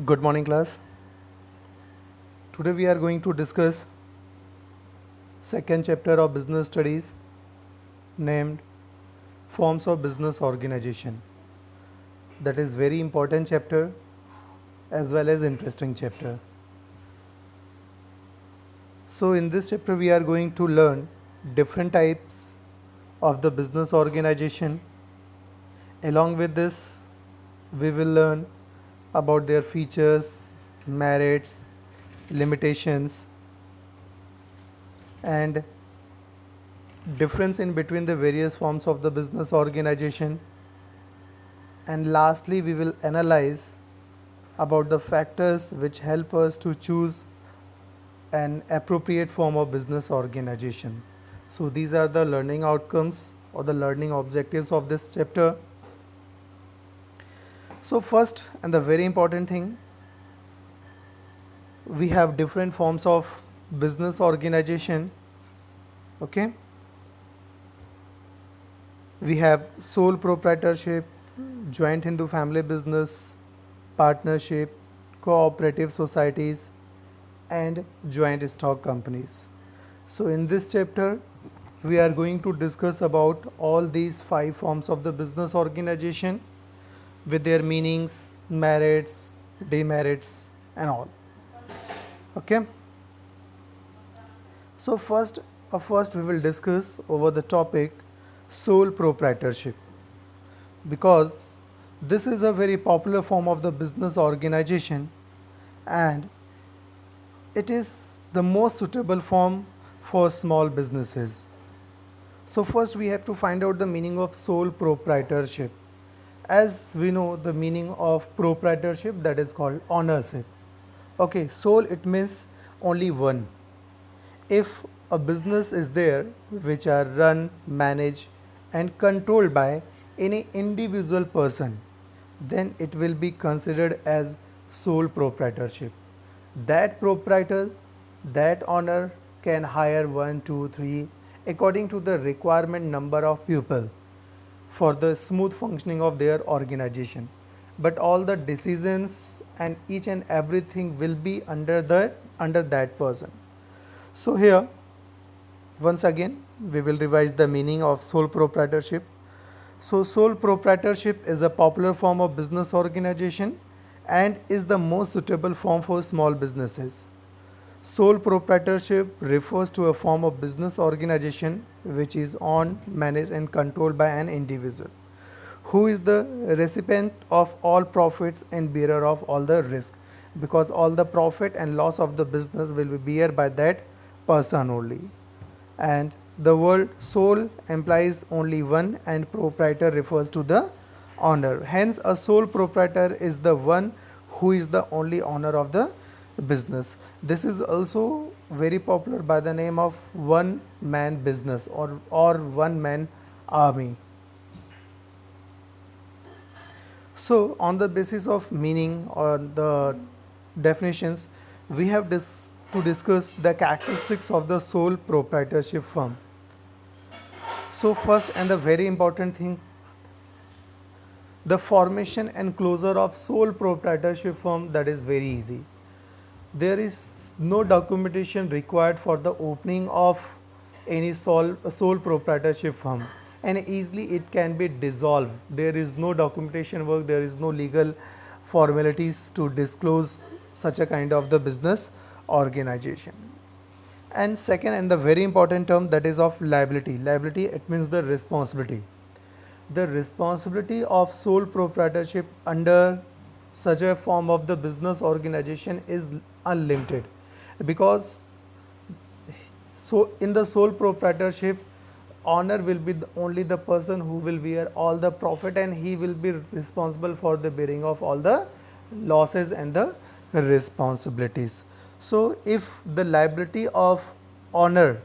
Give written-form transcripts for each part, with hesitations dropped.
Good morning, class. Today we are going to discuss second chapter of business studies named Forms of Business Organization. That is very important chapter as well as interesting chapter. So in this chapter we are going to learn different types of the business organization. Along with this, we will learn about their features, merits, limitations, and difference in between the various forms of the business organization. And lastly, we will analyze about the factors which help us to choose an appropriate form of business organization. So these are the learning outcomes or the learning objectives of this chapter. So first and the very important thing, we have different forms of business organization. Okay, we have sole proprietorship, joint Hindu family business, partnership, cooperative societies, and joint stock companies. So in this chapter we are going to discuss about all these five forms of the business organization with their meanings, merits, demerits, and all. Okay, so first we will discuss over the topic sole proprietorship, because this is a very popular form of the business organization and it is the most suitable form for small businesses. So first we have to find out the meaning of sole proprietorship. As we know the meaning of proprietorship, that is called ownership. Okay, sole, it means only one. If a business is there which are run, managed and controlled by any individual person, then it will be considered as sole proprietorship. That proprietor, that owner can hire 1, 2, 3 according to the requirement number of people for the smooth functioning of their organization. But all the decisions and each and everything will be under that person. So here once again we will revise the meaning of sole proprietorship. So sole proprietorship is a popular form of business organization and is the most suitable form for small businesses. Sole proprietorship refers to a form of business organization which is owned, managed and controlled by an individual who is the recipient of all profits and bearer of all the risk, because all the profit and loss of the business will be bear by that person only. And the word sole implies only one and proprietor refers to the owner. Hence a sole proprietor is the one who is the only owner of the business. This is also very popular by the name of one man business or one man army. So on the basis of meaning or the definitions, we have to discuss the characteristics of the sole proprietorship firm. So first and the very important thing, the formation and closure of sole proprietorship firm, that is very easy. There is no documentation required for the opening of any sole proprietorship firm and easily it can be dissolved. There is no documentation work, there is no legal formalities to disclose such a kind of the business organization. And second and the very important term, that is of liability. Liability, it means the responsibility. The responsibility of sole proprietorship under such a form of the business organization is unlimited, because so in the sole proprietorship, owner will be only the person who will bear all the profit and he will be responsible for the bearing of all the losses and the responsibilities. So if the liability of owner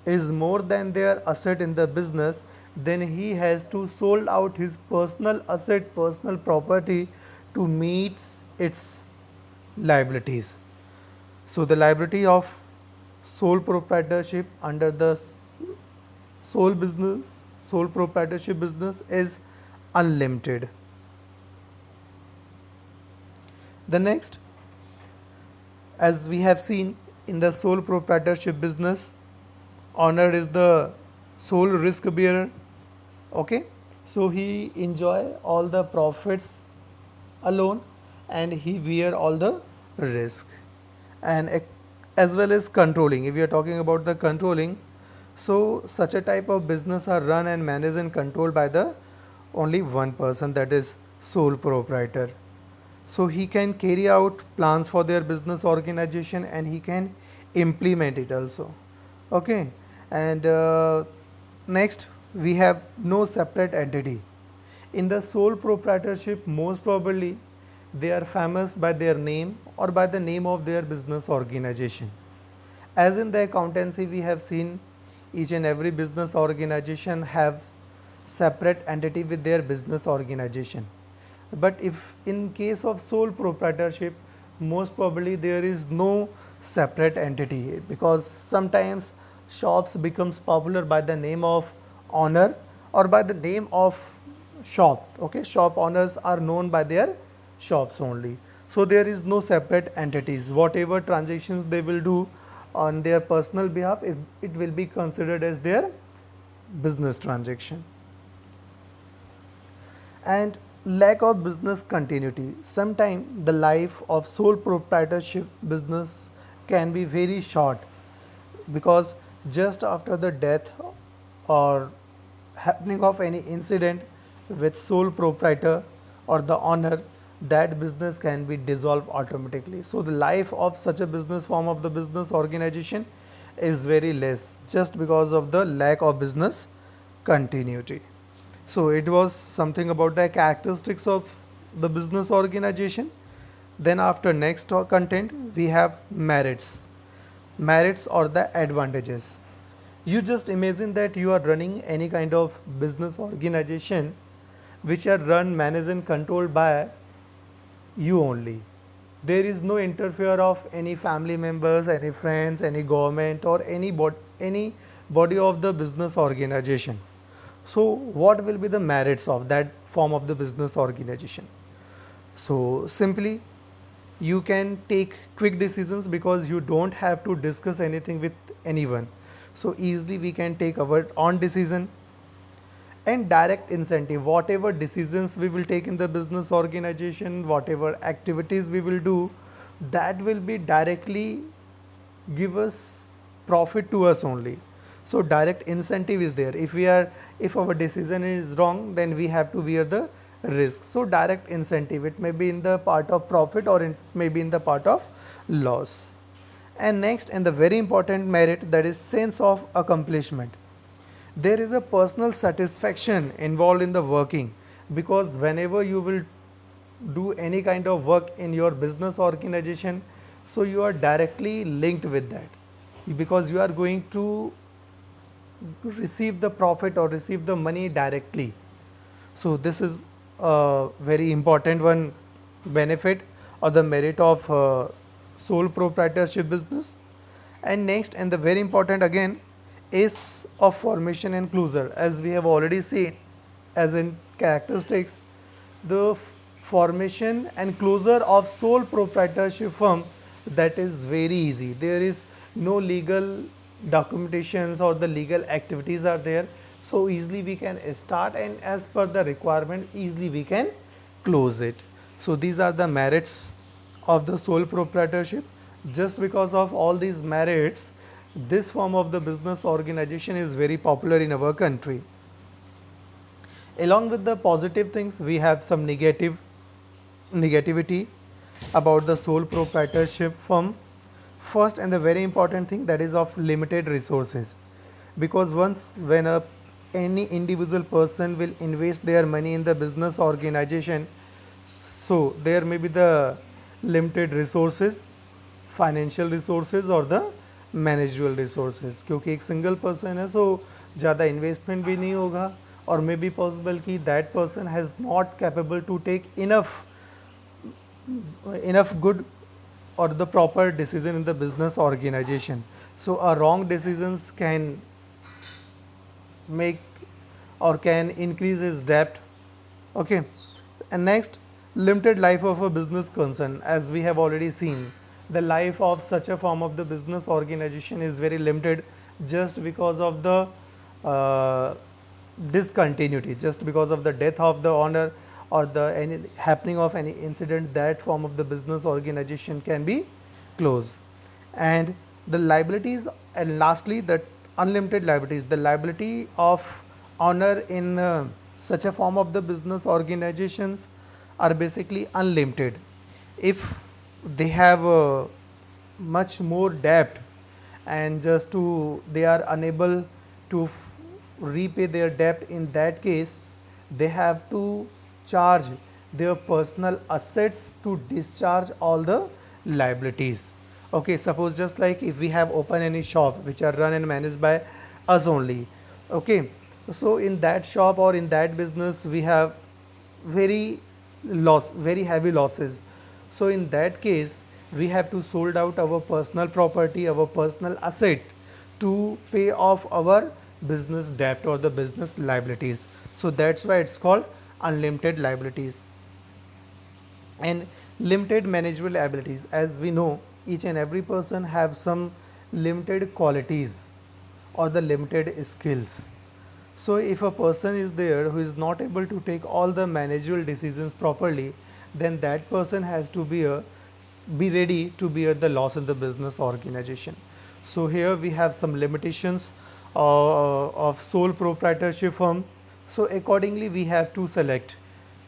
is more than their asset in the business, then he has to sold out his personal asset, personal property to meet its liabilities. So the liability of sole proprietorship under the sole proprietorship business is unlimited. The next, as we have seen in the sole proprietorship business, owner is the sole risk bearer. Okay, so he enjoy all the profits alone and he bear all the risk. And as well as controlling, if we are talking about the controlling, so such a type of business are run and managed and controlled by the only one person, that is sole proprietor. So he can carry out plans for their business organization and he can implement it also. Okay, and next we have no separate entity. In the sole proprietorship, most probably they are famous by their name or by the name of their business organization. As in the accountancy, we have seen each and every business organization have separate entity with their business organization. But if in case of sole proprietorship, most probably there is no separate entity, because sometimes shops becomes popular by the name of owner or by the name of shop. Okay, shop owners are known by their shops only. So there is no separate entities. Whatever transactions they will do on their personal behalf, it will be considered as their business transaction. And lack of business continuity. Sometimes the life of sole proprietorship business can be very short, because just after the death or happening of any incident with sole proprietor or the owner, that business can be dissolved automatically. So the life of such a business form of the business organization is very less, just because of the lack of business continuity. So it was something about the characteristics of the business organization. Then after next content we have merits. Merits or the advantages. You just imagine that you are running any kind of business organization which are run, managed and controlled by you only. There is no interfere of any family members, any friends, any government or any body of the business organization. So what will be the merits of that form of the business organization? So simply, you can take quick decisions because you don't have to discuss anything with anyone. So easily we can take our own decision. And direct incentive, whatever decisions we will take in the business organization, whatever activities we will do, that will be directly give us profit to us only. So direct incentive is there. If our decision is wrong, then we have to bear the risk. So direct incentive, it may be in the part of profit or it may be in the part of loss. And next, and the very important merit, that is sense of accomplishment. There is a personal satisfaction involved in the working, because whenever you will do any kind of work in your business organization, so you are directly linked with that, because you are going to receive the profit or receive the money directly. So this is a very important one benefit or the merit of sole proprietorship business. And next, and the very important again, is of formation and closure. As we have already seen, as in characteristics, the formation and closure of sole proprietorship firm, that is very easy. There is no legal documentations or the legal activities are there, so easily we can start, and as per the requirement easily we can close it. So these are the merits of the sole proprietorship. Just because of all these merits, this form of the business organization is very popular in our country. Along with the positive things, we have some negativity about the sole proprietorship firm. First, and the very important thing, that is of limited resources, because once when any individual person will invest their money in the business organization, so there may be the limited resources, financial resources और the मैनेजुअल resources, क्योंकि एक single person है, सो ज़्यादा investment भी नहीं होगा, और may be possible कि that person has not capable to take enough good or the proper decision in the business organization. So a wrong decisions can make or can increase his debt. Okay, and next, Limited life of a business concern, as we have already seen, the life of such a form of the business organization is very limited just because of the uh, discontinuity, just because of the death of the owner or the any happening of any incident, that form of the business organization can be closed. And the liabilities, and lastly the unlimited liabilities, the liability of owner in such a form of the business organizations are basically unlimited. If they have much more debt and just to they are unable to repay their debt, in that case they have to charge their personal assets to discharge all the liabilities. Okay, suppose just like if we have open any shop which are run and managed by us only. Okay, so in that shop or in that business we have very very heavy losses. So in that case we have to sold out our personal property, our personal asset to pay off our business debt or the business liabilities. So that's why it's called unlimited liabilities. And limited managerial abilities, as we know each and every person have some limited qualities or the limited skills. So if a person is there who is not able to take all the managerial decisions properly, then that person has to be ready to bear the loss in the business organization. So here we have some limitations of sole proprietorship firm. So accordingly we have to select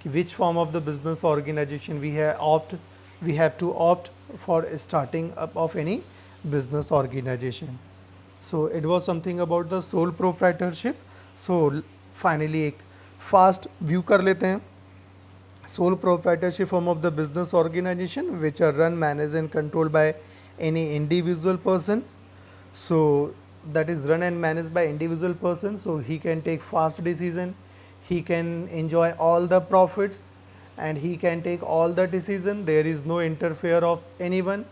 which form of the business organization we have to opt for starting up of any business organization. So it was something about the sole proprietorship. So finally एक fast view कर लेते हैं. Sole proprietorship form of the business organization which are run, managed and controlled by any individual person. So that is run and managed by individual person, so he can take fast decision, he can enjoy all the profits and he can take all the decision. There is no interfere of anyone.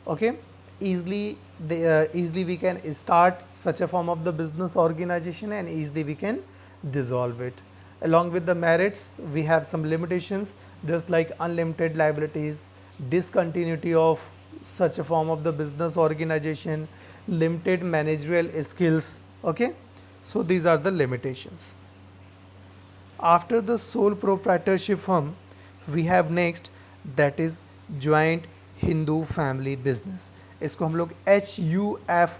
Okay, easily we can start such a form of the business organization and easily we can dissolve it. Along with the merits we have some limitations, just like unlimited liabilities, discontinuity of such a form of the business organization, limited managerial skills. Okay, so these are the limitations. After the sole proprietorship firm we have next, that is joint Hindu family business. इसको हम लोग HUF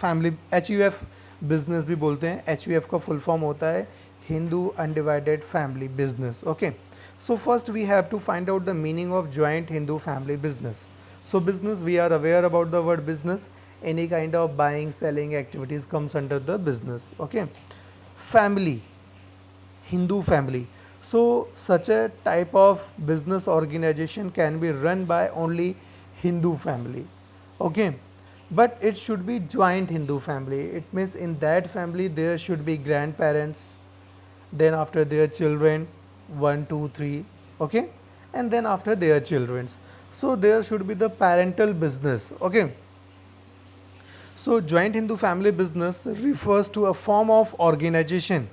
family HUF business भी बोलते हैं. HUF का full form होता है Hindu undivided family business. Okay, so first we have to find out the meaning of joint Hindu family business. So business, we are aware about the word business, any kind of buying selling activities comes under the business. Okay, family, Hindu family. So such a type of business organization can be run by only Hindu family. Okay, but it should be joint Hindu family. It means in that family there should be grandparents, then after their children, 1 2 3. Okay, and then after their children. So there should be the parental business. Okay, so joint Hindu family business refers to a form of organization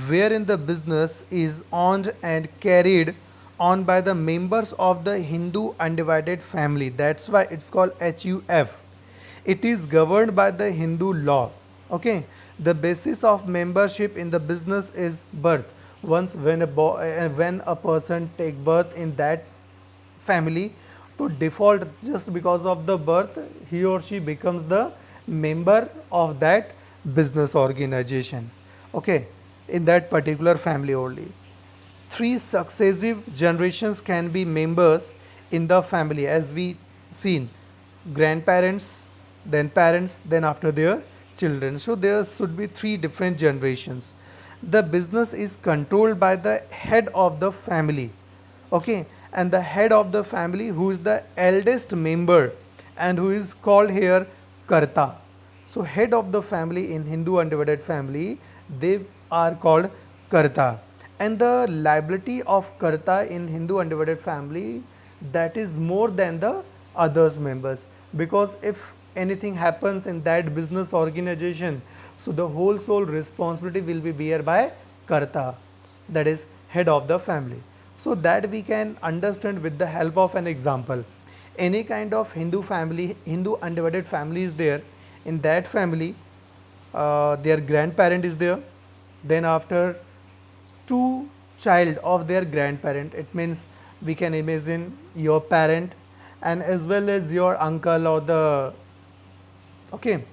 wherein the business is owned and carried on by the members of the Hindu undivided family. That's why it's called HUF. It is governed by the Hindu law. Okay, the basis of membership in the business is birth. Once when a person take birth in that family, to default just because of the birth he or she becomes the member of that business organization. Okay, in that particular family only. 3 successive generations can be members in the family, as we seen, grandparents, then parents, then after their children. So there should be 3 different generations. The business is controlled by the head of the family. Okay, and the head of the family who is the eldest member and who is called here Karta. So head of the family in Hindu undivided family, they are called Karta. And the liability of Karta in Hindu undivided family, that is more than the others members, because if anything happens in that business organization, so the whole sole responsibility will be bear by Karta, that is head of the family. so that we can understand with the help of an example. Any kind of Hindu family, Hindu undivided family is there. In that family, their grandparent is there. Then after, two child of their grandparent, it means we can imagine your parent and as well as your uncle or the, okay.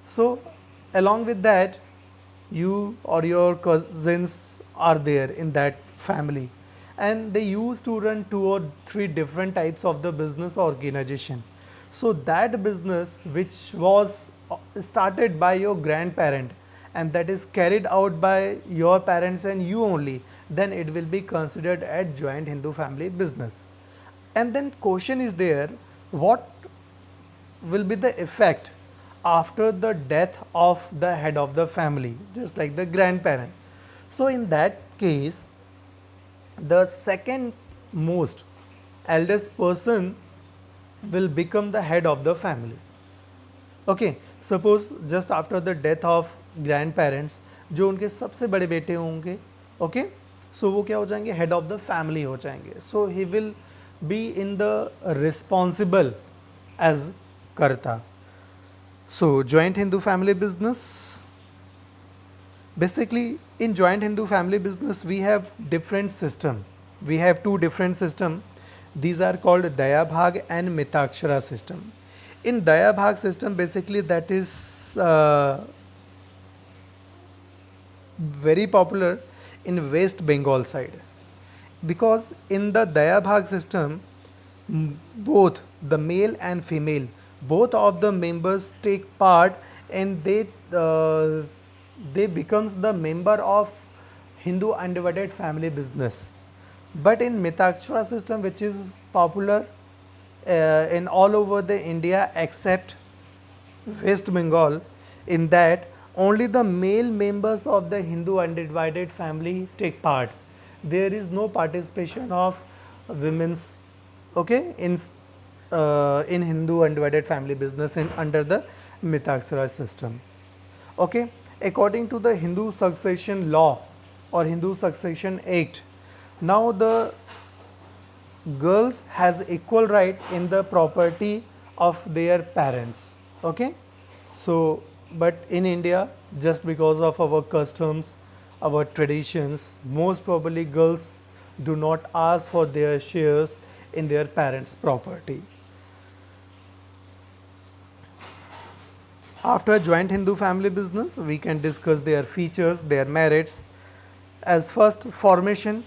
So along with that, you or your cousins are there in that family, and they used to run two or three different types of the business organization. So that business which was started by your grandparent and that is carried out by your parents and you only, then it will be considered as joint Hindu family business. And then question is there, what will be the effect after the death of the head of the family, just like the grandparent. So in that case, the second most eldest person will become the head of the family. Okay, suppose just after the death of grandparents, जो उनके सबसे बड़े बेटे होंगे, okay, so वो क्या हो जाएंगे, head of the family हो जाएंगे. So he will be in the responsible as karta. So joint Hindu family business, basically in joint Hindu family business we have different system. We have two different system. These are called Daya Bhag and Mitakshara system. In Daya Bhag system, basically that is very popular in West Bengal side, because in the Daya Bhag system, both the male and female, both of the members take part and they becomes the member of Hindu undivided family business. But in Mitakshara system, which is popular in all over the India except West Bengal, in that only the male members of the Hindu undivided family take part. There is no participation of women's, okay, in Hindu undivided family business in under the Mitakshara system. Okay, according to the Hindu Succession Law or Hindu Succession Act, now the girls has equal right in the property of their parents. Okay, so but in India, just because of our customs, our traditions, most probably girls do not ask for their shares in their parents' property. After joint Hindu family business, we can discuss their features, their merits. As first, formation.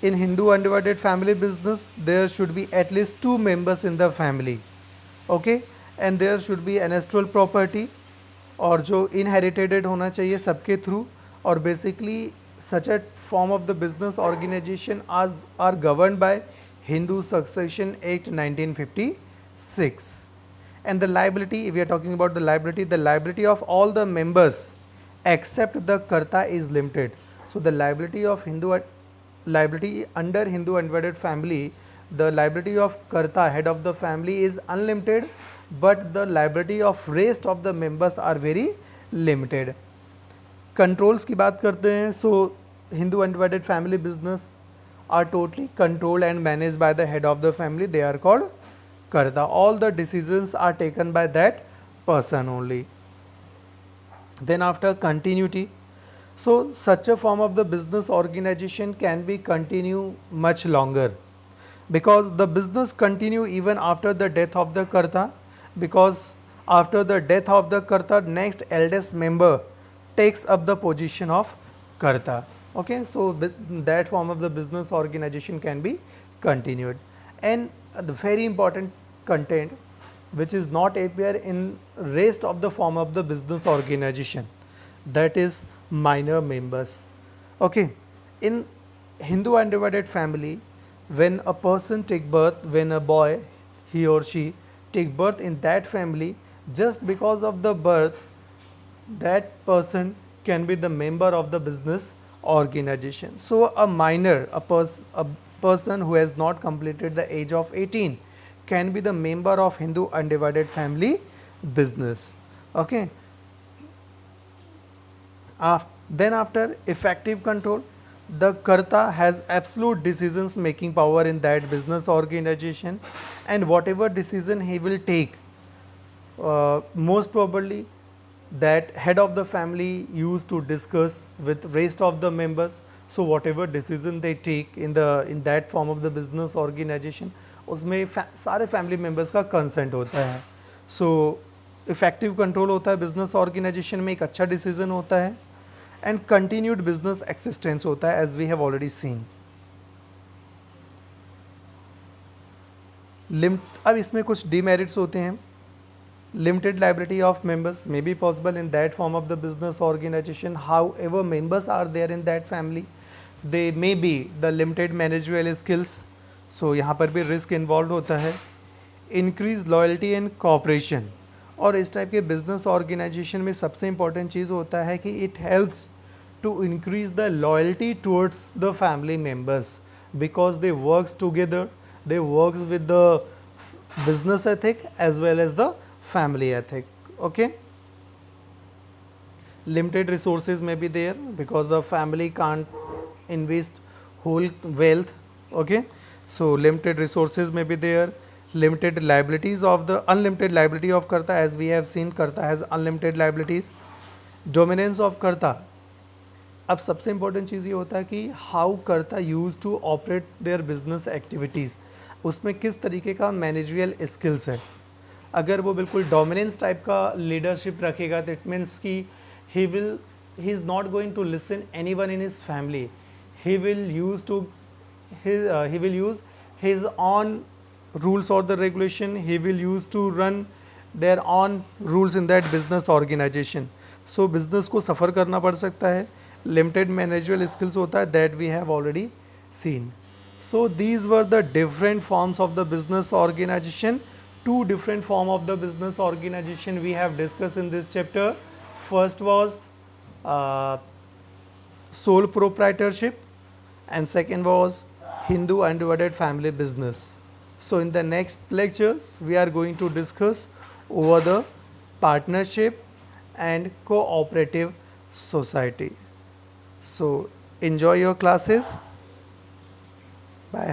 In Hindu undivided family business, there should be at least two members in the family, okay, and there should be ancestral property और जो inherited होना चाहिए सबके through, और basically such a form of the business organization as are governed by Hindu Succession Act 1956. And the liability, if we are talking about the liability of all the members except the karta is limited. So the liability of liability under Hindu undivided family, the liability of karta, head of the family, is unlimited, but the liability of rest of the members are very limited. Controls की बात करते हैं, so Hindu undivided family business are totally controlled and managed by the head of the family. They are called karta. All the decisions are taken by that person only. Then after, continuity. So such a form of the business organization can be continue much longer, because the business continue even after the death of the karta, because after the death of the karta, next eldest member takes up the position of karta. Okay, so that form of the business organization can be continued. And the very important content which is not appear in rest of the form of the business organization, that is minor members. Okay, in Hindu undivided family, when a person take birth, when a boy, he or she take birth in that family, just because of the birth, that person can be the member of the business organization. So a minor, a person who has not completed the age of 18 can be the member of Hindu undivided family business. Okay. Then after, effective control. The Karta has absolute decisions making power in that business organization, and whatever decision he will take, most probably that head of the family used to discuss with rest of the members. So whatever decision they take in that form of the business organization, उसमें सारे family members का consent होता है. So effective control होता है business organisation में, एक अच्छा डिसीजन होता है, एंड कंटिन्यूड बिजनेस एक्सिस्टेंस होता है, as we have already seen. अब इसमें कुछ डीमेरिट्स होते हैं. Limited liability of members may be possible in that form of the business organization. However, members are there in that family, they may be the limited managerial skills. So यहाँ पर भी risk involved होता है. Increase loyalty and cooperation. और इस type के business organization में सबसे important चीज़ होता है कि it helps to increase the loyalty towards the family members because they works together, they works with the business ethic as well as the family ethic. Okay, limited resources may be there because the family can't invest whole wealth. Okay, so limited resources may be there. Limited liabilities of the unlimited liability of Karta, as we have seen, Karta has unlimited liabilities. Dominance of Karta. अब सबसे important चीज़ ये होता है कि how Karta use to operate their business activities, उसमें किस तरीके का मैनेजरियल स्किल्स है. अगर वो बिल्कुल डोमिनेंस टाइप का लीडरशिप रखेगा तो इट मीन्स कि he is not going to listen anyone in his family. He will use his own rules or the regulation. He will use to run their own rules in that business organization. So business को सफ़र करना पड़ सकता है. Limited managerial skills होता है, that we have already seen. So these were the different forms of the business organization. Two different form of the business organization we have discussed in this chapter. First was sole proprietorship, and second was Hindu undivided family business. So in the next lectures we are going to discuss over the partnership and cooperative society. So enjoy your classes. Bye.